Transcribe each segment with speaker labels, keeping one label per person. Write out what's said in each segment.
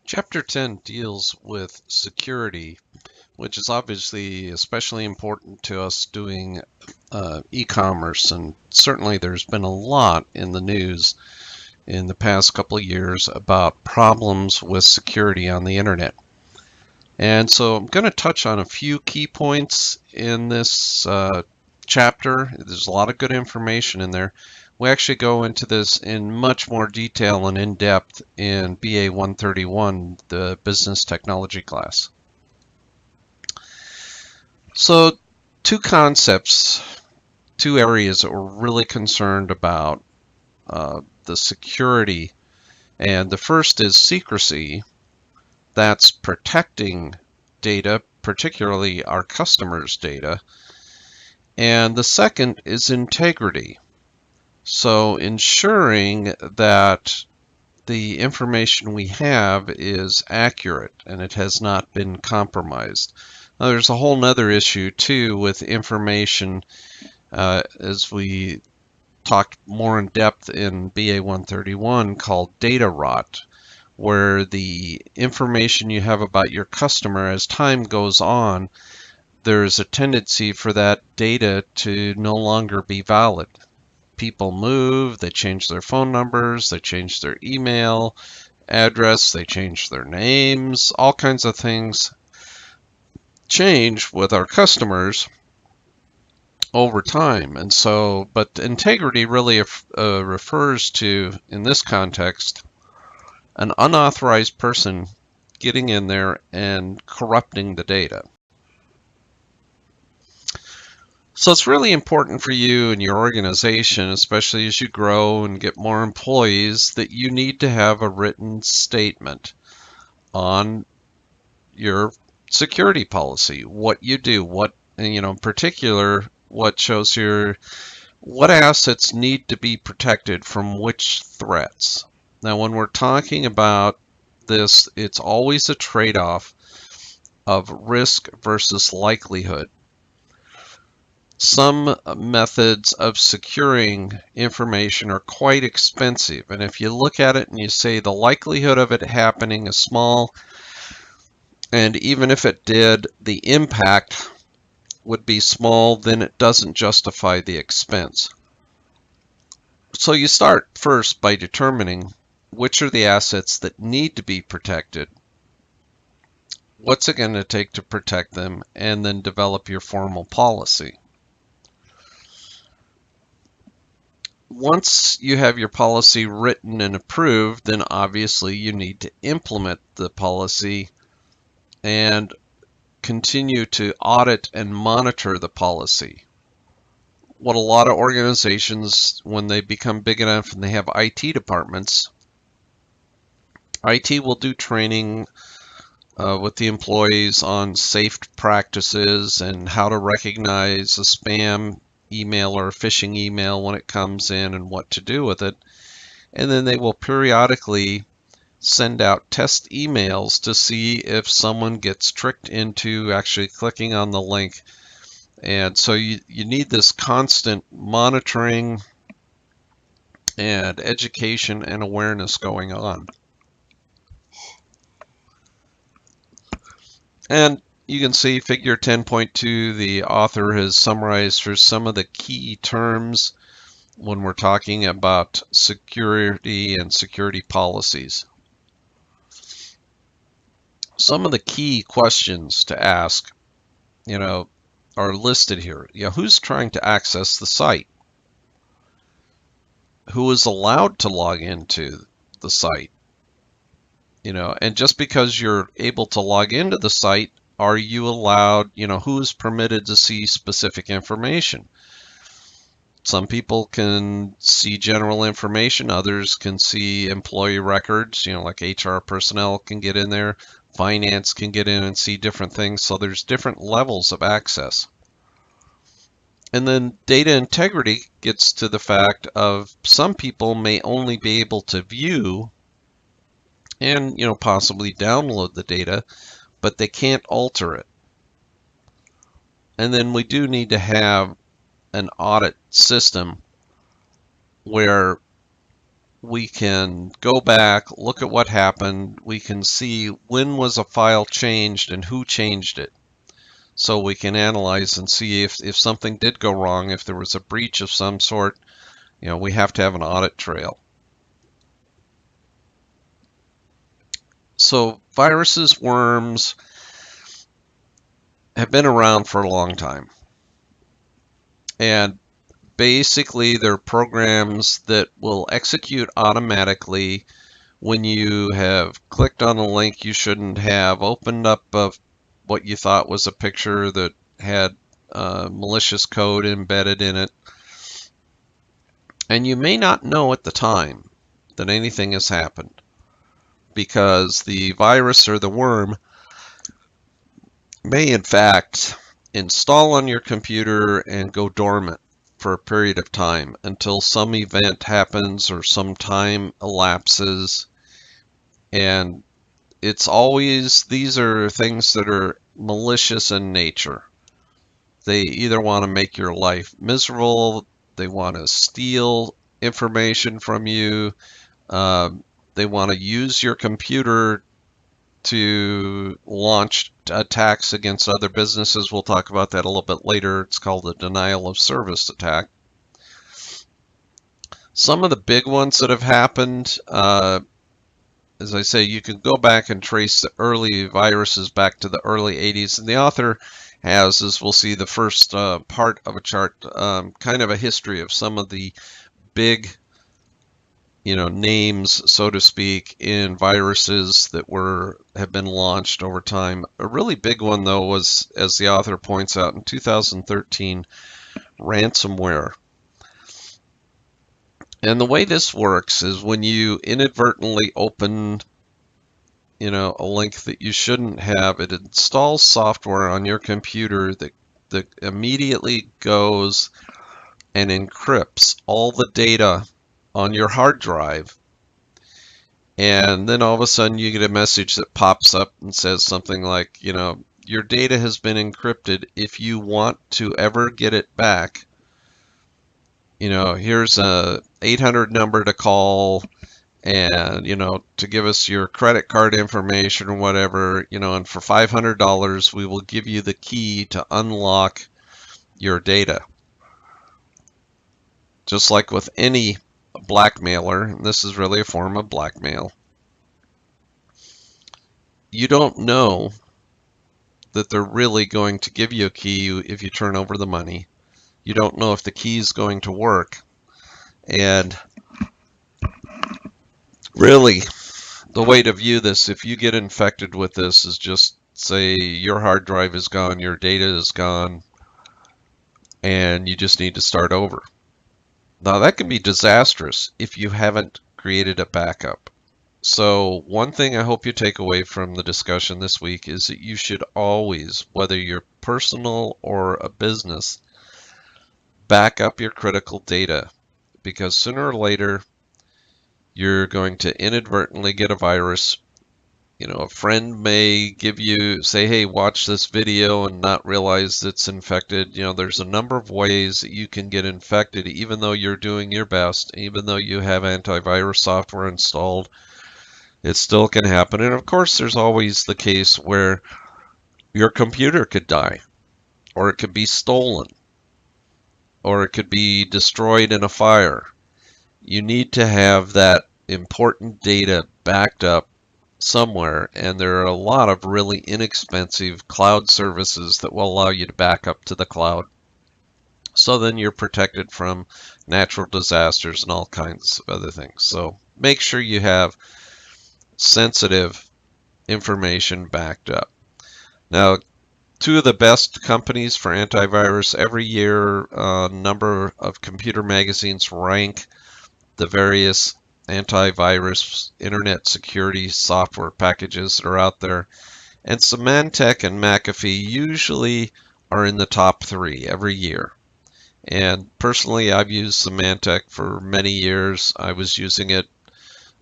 Speaker 1: Chapter 10 deals with security, which is obviously especially important to us doing e-commerce, and certainly there's been a lot in the news in the past couple of years about problems with security on the internet. And so I'm going to touch on a few key points in this chapter. There's a lot of good information in there. We actually go into this in much more detail and in depth in BA 131, the business technology class. So, two concepts, two areas that we're really concerned about the security. And the first is secrecy. That's protecting data, particularly our customers' data. And the second is integrity. So ensuring that the information we have is accurate and it has not been compromised. Now, there's a whole nother issue too with information as we talked more in depth in BA 131 called data rot, where the information you have about your customer as time goes on, there's a tendency for that data to no longer be valid. People move, they change their phone numbers, they change their email address, they change their names, all kinds of things change with our customers over time. And so, but integrity really refers to, in this context, an unauthorized person getting in there and corrupting the data. So it's really important for you and your organization, especially as you grow and get more employees, that you need to have a written statement on your security policy, what you do, what, in particular, what shows here, what assets need to be protected from which threats. Now, when we're talking about this, it's always a trade-off of risk versus likelihood. Some methods of securing information are quite expensive, and if you look at it and you say the likelihood of it happening is small, and even if it did, the impact would be small, then it doesn't justify the expense. So you start first by determining which are the assets that need to be protected, what's it going to take to protect them, and then develop your formal policy. Once you have your policy written and approved, then obviously you need to implement the policy and continue to audit and monitor the policy. What a lot of organizations, when they become big enough and they have IT departments, IT will do training with the employees on safe practices and how to recognize a spam email or a phishing email when it comes in and what to do with it. And then they will periodically send out test emails to see if someone gets tricked into actually clicking on the link. And so you need this constant monitoring and education and awareness going on. And you can see figure 10.2, the author has summarized for some of the key terms when we're talking about security and security policies. Some of the key questions to ask, are listed here. Who's trying to access the site? Who is allowed to log into the site? And just because you're able to log into the site, are you allowed, who is permitted to see specific information? Some people can see general information, others can see employee records, like HR personnel can get in there, finance can get in and see different things, so there's different levels of access. And then data integrity gets to the fact of some people may only be able to view and possibly download the data, but they can't alter it. And then we do need to have an audit system where we can go back, look at what happened. We can see when was a file changed and who changed it. So we can analyze and see if something did go wrong, if there was a breach of some sort. We have to have an audit trail. So viruses, worms have been around for a long time. And basically, they're programs that will execute automatically when you have clicked on a link you shouldn't have, opened up what you thought was a picture that had malicious code embedded in it. And you may not know at the time that anything has happened, because the virus or the worm may in fact install on your computer and go dormant for a period of time until some event happens or some time elapses. And it's always, these are things that are malicious in nature. They either want to make your life miserable, they want to steal information from you, they want to use your computer to launch attacks against other businesses. We'll talk about that a little bit later. It's called a denial of service attack. Some of the big ones that have happened, as I say, you can go back and trace the early viruses back to the early 80s. And the author has, as we'll see, the first part of a chart, kind of a history of some of the big names, so to speak, in viruses that have been launched over time. A really big one, though, was, as the author points out, in 2013, ransomware. And the way this works is when you inadvertently open, a link that you shouldn't have, it installs software on your computer that immediately goes and encrypts all the data on your hard drive. And then all of a sudden you get a message that pops up and says something like, your data has been encrypted. If you want to ever get it back, here's a 800 number to call, and, to give us your credit card information or whatever, and for $500, we will give you the key to unlock your data. Just like with any blackmailer, and this is really a form of blackmail, you don't know that they're really going to give you a key if you turn over the money. You don't know if the key is going to work. And really, the way to view this, if you get infected with this, is just say your hard drive is gone, your data is gone, and you just need to start over. Now, that can be disastrous if you haven't created a backup. So one thing I hope you take away from the discussion this week is that you should always, whether you're personal or a business, back up your critical data, because sooner or later you're going to inadvertently get a virus. A friend may say, hey, watch this video, and not realize it's infected. There's a number of ways that you can get infected, even though you're doing your best, even though you have antivirus software installed. It still can happen. And of course, there's always the case where your computer could die, or it could be stolen, or it could be destroyed in a fire. You need to have that important data backed up somewhere, and there are a lot of really inexpensive cloud services that will allow you to back up to the cloud. So then you're protected from natural disasters and all kinds of other things. So make sure you have sensitive information backed up. Now, two of the best companies for antivirus every year, a number of computer magazines rank the various antivirus internet security software packages that are out there. And Symantec and McAfee usually are in the top 3 every year. And personally, I've used Symantec for many years. I was using it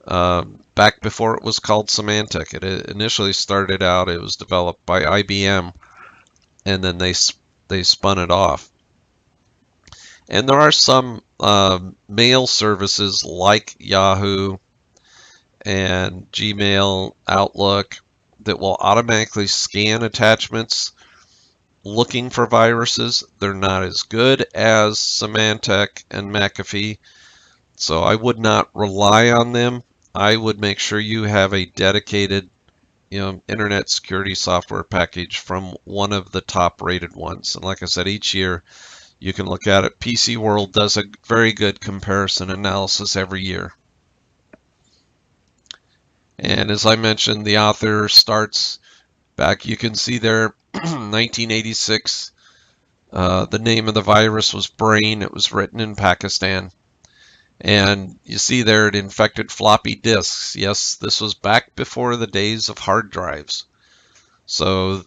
Speaker 1: back before it was called Symantec. It initially started out, it was developed by IBM, and then they spun it off. And there are some mail services like Yahoo and Gmail, Outlook that will automatically scan attachments looking for viruses. They're not as good as Symantec and McAfee, so I would not rely on them. I would make sure you have a dedicated, internet security software package from one of the top rated ones. And like I said, each year you can look at it. PC World does a very good comparison analysis every year. And as I mentioned, the author starts back, you can see there, 1986. The name of the virus was Brain. It was written in Pakistan. And you see there it infected floppy disks. Yes, this was back before the days of hard drives. So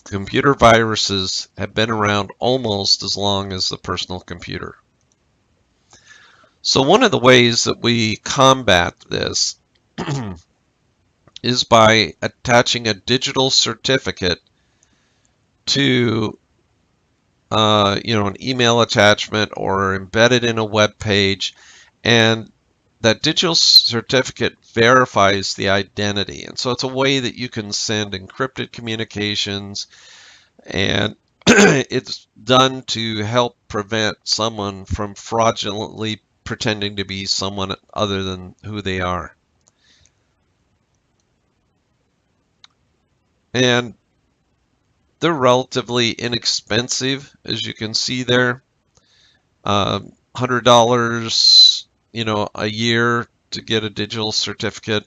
Speaker 1: computer viruses have been around almost as long as the personal computer. So one of the ways that we combat this is by attaching a digital certificate to an email attachment or embedded in a web page, and that digital certificate verifies the identity. And so it's a way that you can send encrypted communications, and it's done to help prevent someone from fraudulently pretending to be someone other than who they are. And they're relatively inexpensive, as you can see there. $100, a year to get a digital certificate.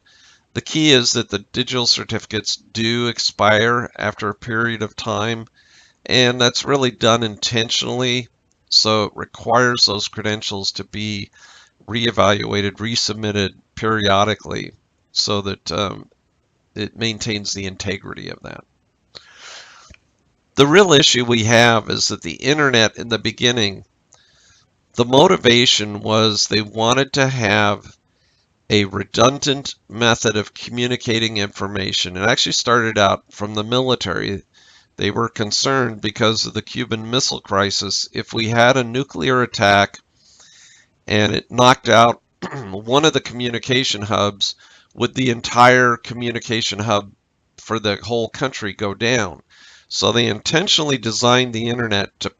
Speaker 1: The key is that the digital certificates do expire after a period of time, and that's really done intentionally. So it requires those credentials to be reevaluated, resubmitted periodically, so that it maintains the integrity of that. The real issue we have is that the internet in the beginning, the motivation was they wanted to have a redundant method of communicating information. It actually started out from the military. They were concerned because of the Cuban Missile Crisis. If we had a nuclear attack and it knocked out one of the communication hubs, would the entire communication hub for the whole country go down? So they intentionally designed the internet to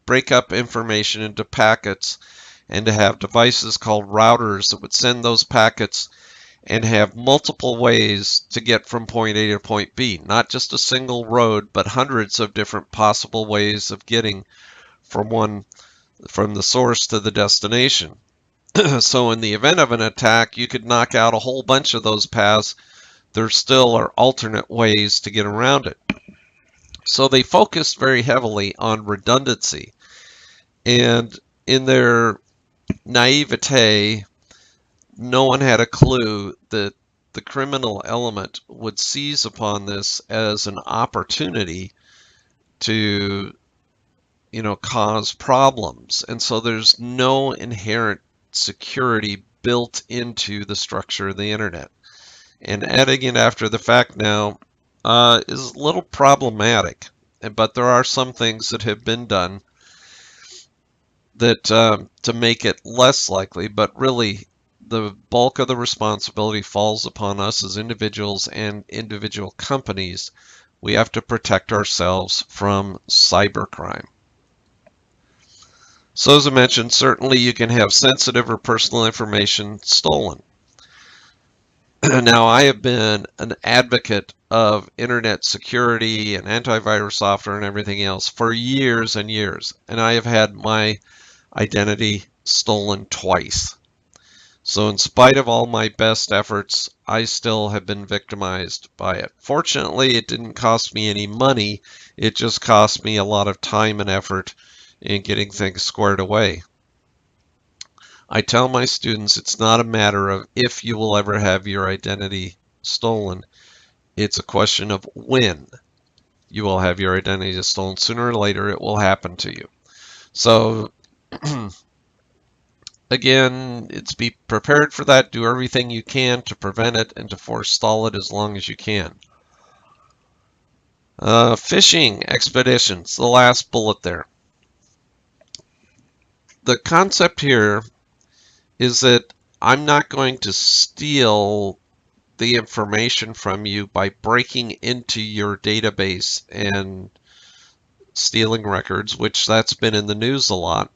Speaker 1: break up information into packets and to have devices called routers that would send those packets and have multiple ways to get from point A to point B. Not just a single road, but hundreds of different possible ways of getting from the source to the destination. So in the event of an attack, you could knock out a whole bunch of those paths. There still are alternate ways to get around it. So they focused very heavily on redundancy. And in their naivete, no one had a clue that the criminal element would seize upon this as an opportunity to, cause problems. And so there's no inherent security built into the structure of the internet. And adding it after the fact now is a little problematic, but there are some things that have been done that to make it less likely, but really the bulk of the responsibility falls upon us as individuals and individual companies. We have to protect ourselves from cybercrime. So as I mentioned, certainly you can have sensitive or personal information stolen. Now, I have been an advocate of internet security and antivirus software and everything else for years and years, and I have had my identity stolen twice. So in spite of all my best efforts, I still have been victimized by it. Fortunately, it didn't cost me any money. It just cost me a lot of time and effort in getting things squared away. I tell my students it's not a matter of if you will ever have your identity stolen. It's a question of when you will have your identity stolen. Sooner or later, it will happen to you. So again, it's be prepared for that. Do everything you can to prevent it and to forestall it as long as you can. Phishing expeditions, the last bullet there. the concept here is that I'm not going to steal the information from you by breaking into your database and stealing records, which that's been in the news a lot.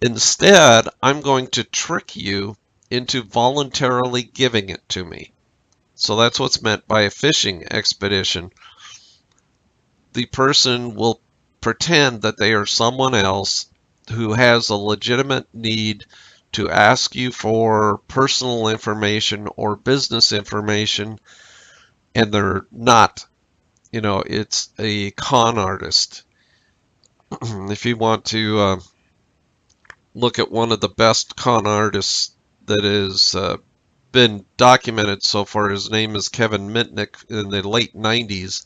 Speaker 1: Instead, I'm going to trick you into voluntarily giving it to me. So that's what's meant by a phishing expedition. The person will pretend that they are someone else who has a legitimate need to ask you for personal information or business information, and they're not. It's a con artist. If you want to look at one of the best con artists that has been documented so far, his name is Kevin Mitnick. In the late 90s,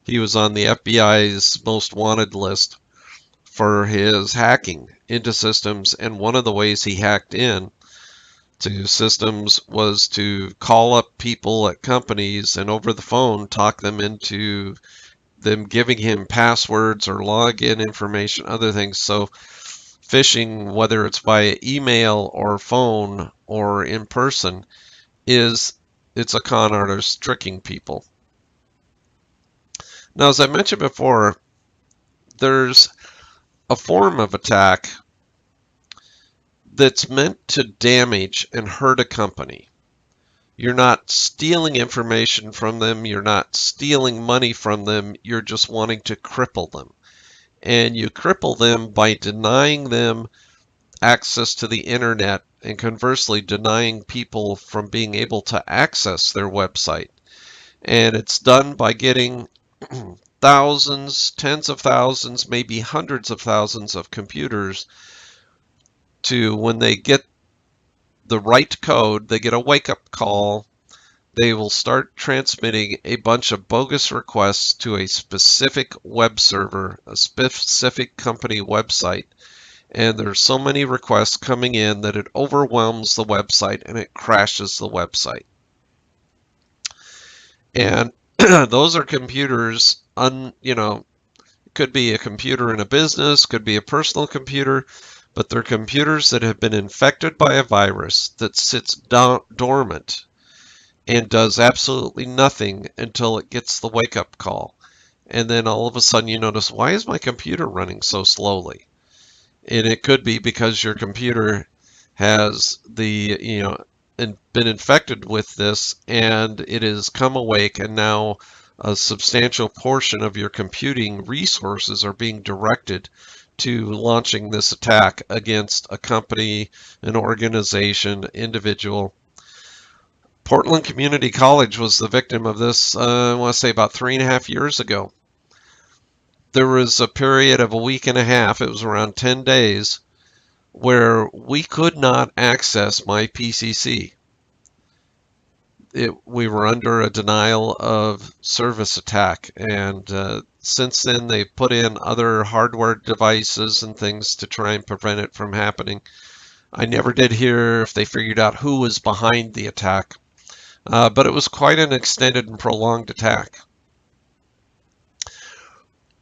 Speaker 1: he was on the FBI's most wanted list for his hacking into systems, and one of the ways he hacked in to systems was to call up people at companies and over the phone talk them into them giving him passwords or login information, other things. So phishing, whether it's via email or phone or in person, it's a con artist tricking people. Now, as I mentioned before, there's a form of attack that's meant to damage and hurt a company. You're not stealing information from them, you're not stealing money from them, you're just wanting to cripple them. And you cripple them by denying them access to the internet, and conversely denying people from being able to access their website. And it's done by getting thousands, tens of thousands, maybe hundreds of thousands of computers to, when they get the right code, they get a wake-up call, they will start transmitting a bunch of bogus requests to a specific web server, a specific company website. And there's so many requests coming in that it overwhelms the website and it crashes the website. And those are computers, could be a computer in a business, could be a personal computer, but they're computers that have been infected by a virus that sits dormant and does absolutely nothing until it gets the wake-up call. And then all of a sudden you notice, why is my computer running so slowly? And it could be because your computer has been infected with this, and it has come awake, and now a substantial portion of your computing resources are being directed to launching this attack against a company, an organization, individual. Portland Community College was the victim of this, I want to say about 3.5 years ago. There was a period of a week and a half, it was around 10 days, where we could not access my PCC. We were under a denial of service attack, and since then they put in other hardware devices and things to try and prevent it from happening. I never did hear if they figured out who was behind the attack, but it was quite an extended and prolonged attack.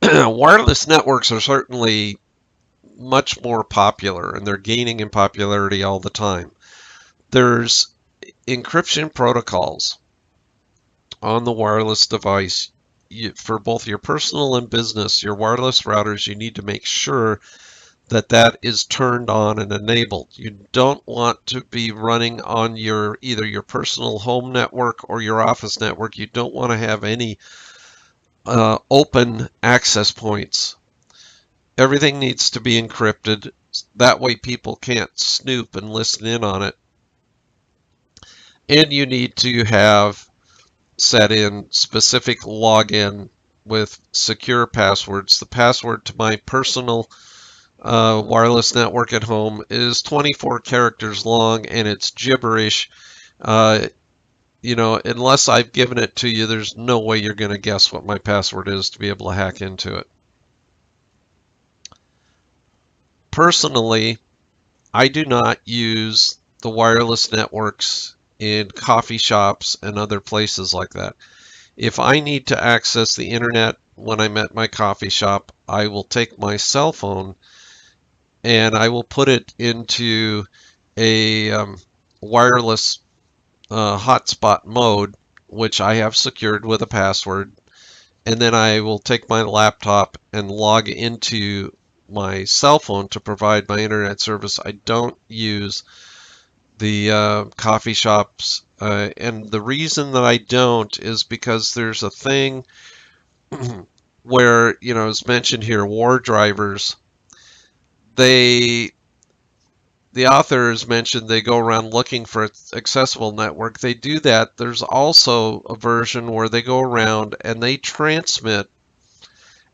Speaker 1: Wireless networks are certainly much more popular, and they're gaining in popularity all the time. There's encryption protocols on the wireless device. For both your personal and business, your wireless routers, you need to make sure that that is turned on and enabled. You don't want to be running on either your personal home network or your office network. You don't want to have any open access points. Everything needs to be encrypted. That way people can't snoop and listen in on it. And you need to have set in specific login with secure passwords. The password to my personal wireless network at home is 24 characters long, and it's gibberish. Unless I've given it to you, there's no way you're going to guess what my password is to be able to hack into it. Personally, I do not use the wireless networks in coffee shops and other places like that. If I need to access the internet when I'm at my coffee shop, I will take my cell phone and I will put it into a wireless hotspot mode, which I have secured with a password. And then I will take my laptop and log into my cell phone to provide my internet service. I don't use the coffee shops. And the reason that I don't is because there's a thing where, as mentioned here, war drivers, the authors mentioned they go around looking for an accessible network. They do that. There's also a version where they go around and they transmit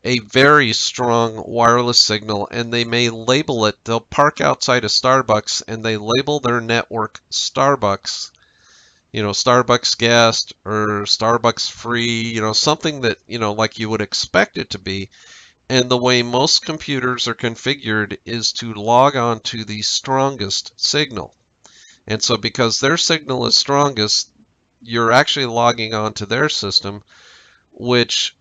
Speaker 1: a very strong wireless signal, and they may label it. They'll park outside a Starbucks and they label their network Starbucks, Starbucks guest or Starbucks free, something that, like you would expect it to be. And the way most computers are configured is to log on to the strongest signal. And so because their signal is strongest, you're actually logging on to their system, which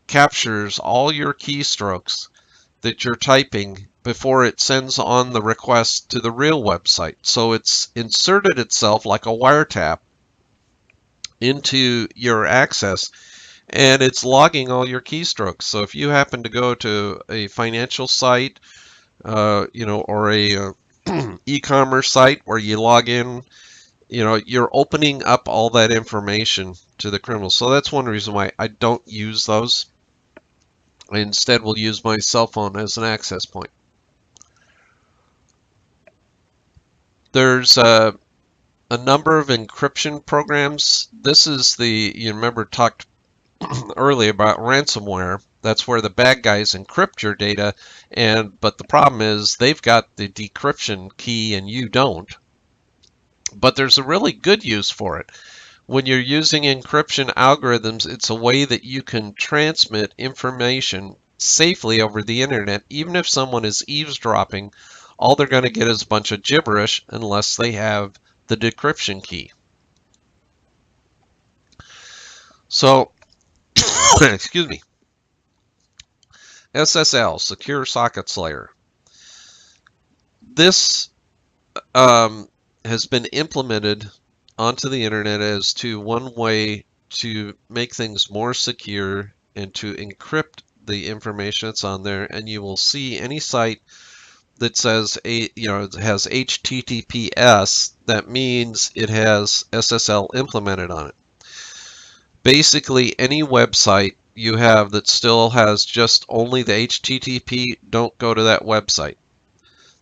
Speaker 1: captures all your keystrokes that you're typing before it sends on the request to the real website. So it's inserted itself like a wiretap into your access, and it's logging all your keystrokes. So if you happen to go to a financial site, or a e-commerce site where you log in, you're opening up all that information to the criminals. So that's one reason why I don't use those. I instead will use my cell phone as an access point. There's a number of encryption programs. This is you remember talked earlier about ransomware. That's where the bad guys encrypt your data, but the problem is they've got the decryption key and you don't. But there's a really good use for it. When you're using encryption algorithms, it's a way that you can transmit information safely over the internet. Even if someone is eavesdropping, all they're going to get is a bunch of gibberish unless they have the decryption key. So, excuse me. SSL, Secure Sockets Layer. This has been implemented onto the internet as to one way to make things more secure and to encrypt the information that's on there. And you will see any site that says it has HTTPS, that means it has SSL implemented on it. Basically, any website you have that still has just only the HTTP, don't go to that website.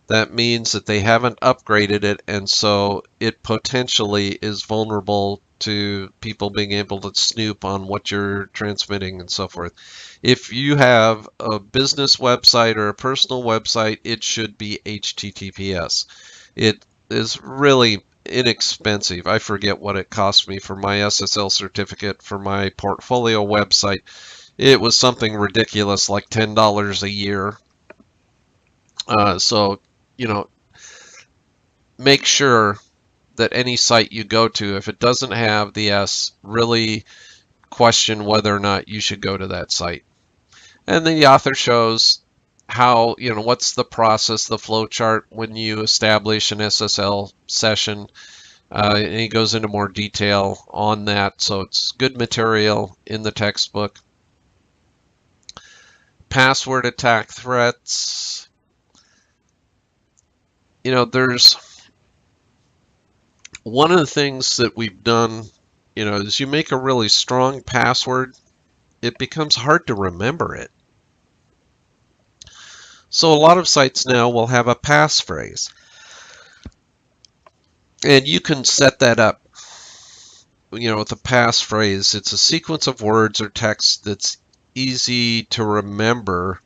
Speaker 1: That means that they haven't upgraded it, and so it potentially is vulnerable to people being able to snoop on what you're transmitting and so forth. If you have a business website or a personal website, it should be HTTPS. It is really inexpensive. I forget what it cost me for my SSL certificate for my portfolio website. It was something ridiculous, like $10 a year. So, make sure that any site you go to, if it doesn't have the S, really question whether or not you should go to that site. And then the author shows how, what's the process, the flow chart when you establish an SSL session. And he goes into more detail on that, so it's good material in the textbook. Password attack threats. There's one of the things that we've done, is you make a really strong password, it becomes hard to remember it. So a lot of sites now will have a passphrase. And you can set that up, with a passphrase. It's a sequence of words or text that's easy to remember,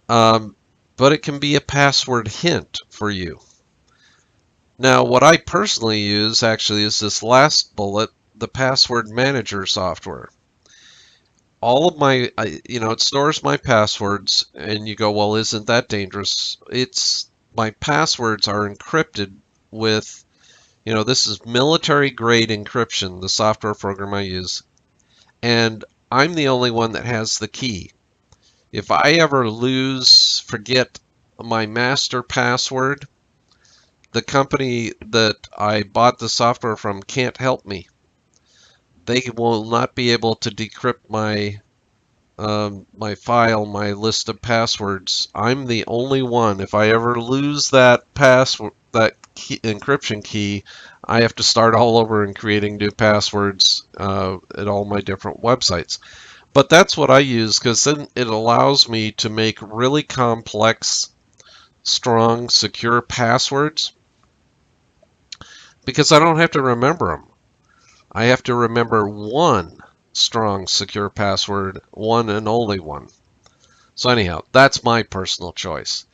Speaker 1: but it can be a password hint for you. Now, what I personally use actually is this last bullet, the password manager software. All of my, it stores my passwords, and you go, well, isn't that dangerous? My passwords are encrypted with, this is military grade encryption, the software program I use, and I'm the only one that has the key. If I ever forget my master password, the company that I bought the software from can't help me. They will not be able to decrypt my file, my list of passwords. I'm the only one. If I ever lose that password, that key, encryption key, I have to start all over and creating new passwords at all my different websites. But that's what I use, because then it allows me to make really complex, strong, secure passwords, because I don't have to remember them. I have to remember one strong, secure password, one and only one. So anyhow, that's my personal choice.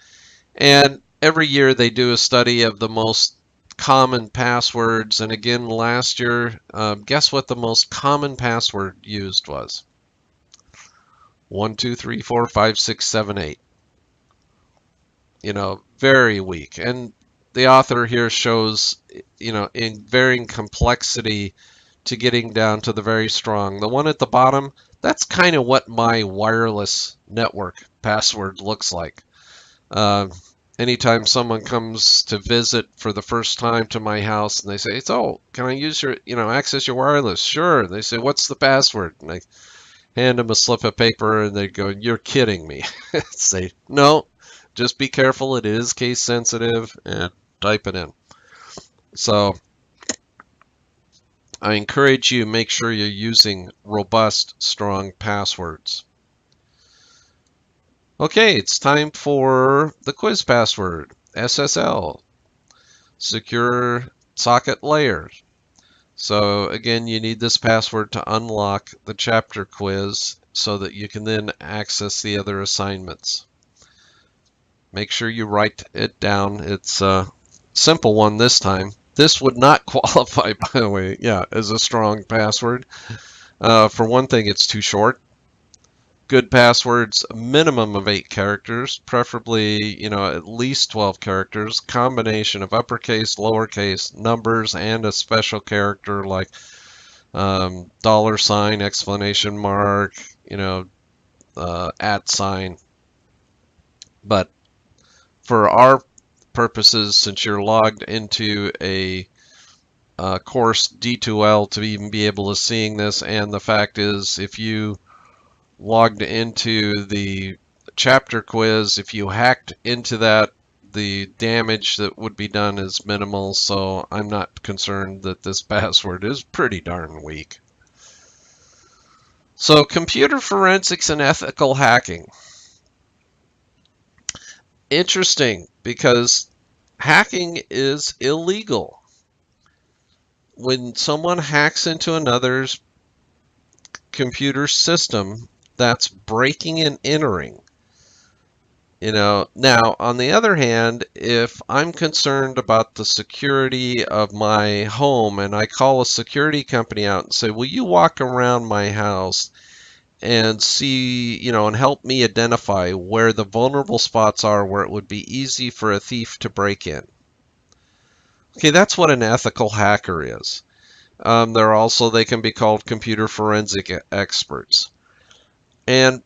Speaker 1: And every year they do a study of the most common passwords. And again, last year, guess what the most common password used was? 1, 2, 3, 4, 5, 6, 7, 8. You know, very weak. And the author here shows, you know, in varying complexity to getting down to the very strong. The one at the bottom, that's kind of what my wireless network password looks like. Anytime someone comes to visit for the first time to my house and they say, "Oh, can I use your, access your wireless?" Sure. And they say, "What's the password?" And I hand them a slip of paper and they go, "You're kidding me." Say, "No, just be careful. It is case sensitive," and type it in. So I encourage you, make sure you're using robust, strong passwords. Okay, it's time for the quiz password, SSL, Secure Socket Layer. So again, you need this password to unlock the chapter quiz so that you can then access the other assignments. Make sure you write it down. It's a simple one this time. This would not qualify, by the way, as a strong password. For one thing, it's too short. Good passwords, a minimum of 8 characters, preferably, at least 12 characters, combination of uppercase, lowercase, numbers, and a special character like $, exclamation mark, @ sign. But for our purposes, since you're logged into a course D2L to even be able to seeing this, and the fact is, if you logged into the chapter quiz, if you hacked into that, the damage that would be done is minimal, so I'm not concerned that this password is pretty darn weak. So, computer forensics and ethical hacking. Interesting, because hacking is illegal. When someone hacks into another's computer system, that's breaking and entering. Now, on the other hand, if I'm concerned about the security of my home and I call a security company out and say, "Will you walk around my house and see, and help me identify where the vulnerable spots are where it would be easy for a thief to break in?" Okay, that's what an ethical hacker is. They can be called computer forensic experts. And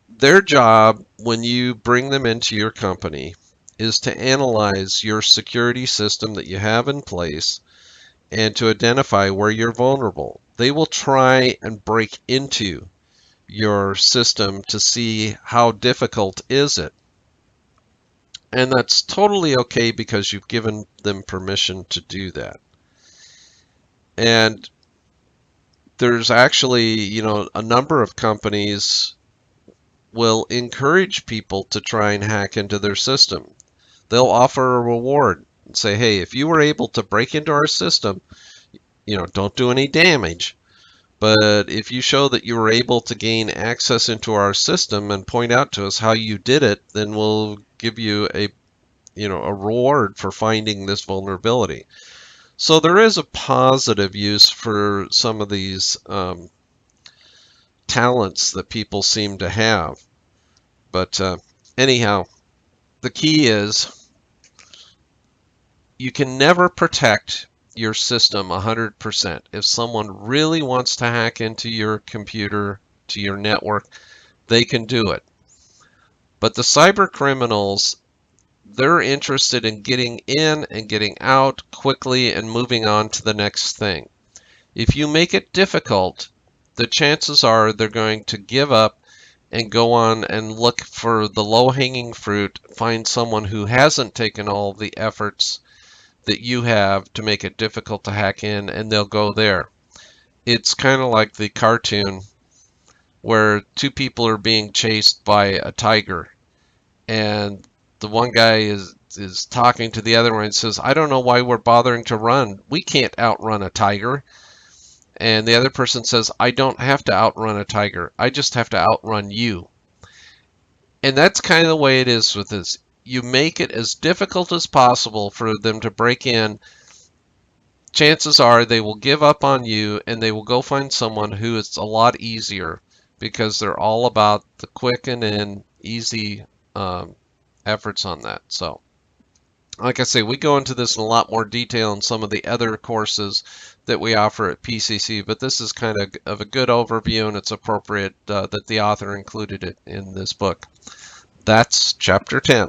Speaker 1: their job, when you bring them into your company, is to analyze your security system that you have in place and to identify where you're vulnerable. They will try and break into your system to see how difficult is it. And that's totally okay because you've given them permission to do that. And there's actually, a number of companies will encourage people to try and hack into their system. They'll offer a reward and say, "Hey, if you were able to break into our system, don't do any damage. But if you show that you were able to gain access into our system and point out to us how you did it, then we'll give you a reward for finding this vulnerability." So there is a positive use for some of these talents that people seem to have. But anyhow, the key is you can never protect your system 100%. If someone really wants to hack into your computer, to your network, they can do it. But the cyber criminals, they're interested in getting in and getting out quickly and moving on to the next thing. If you make it difficult, the chances are they're going to give up and go on and look for the low-hanging fruit, find someone who hasn't taken all the efforts that you have to make it difficult to hack in, and they'll go there. It's kind of like the cartoon where two people are being chased by a tiger, and the one guy is talking to the other one and says, I don't know why we're bothering to run. We can't outrun a tiger. And the other person says, I don't have to outrun a tiger. I just have to outrun you. And that's kind of the way it is with this. You make it as difficult as possible for them to break in. Chances are they will give up on you and they will go find someone who is a lot easier, because they're all about the quick and easy efforts on that. So, like I say, we go into this in a lot more detail in some of the other courses that we offer at PCC, but this is kind of a good overview, and it's appropriate that the author included it in this book. That's Chapter 10.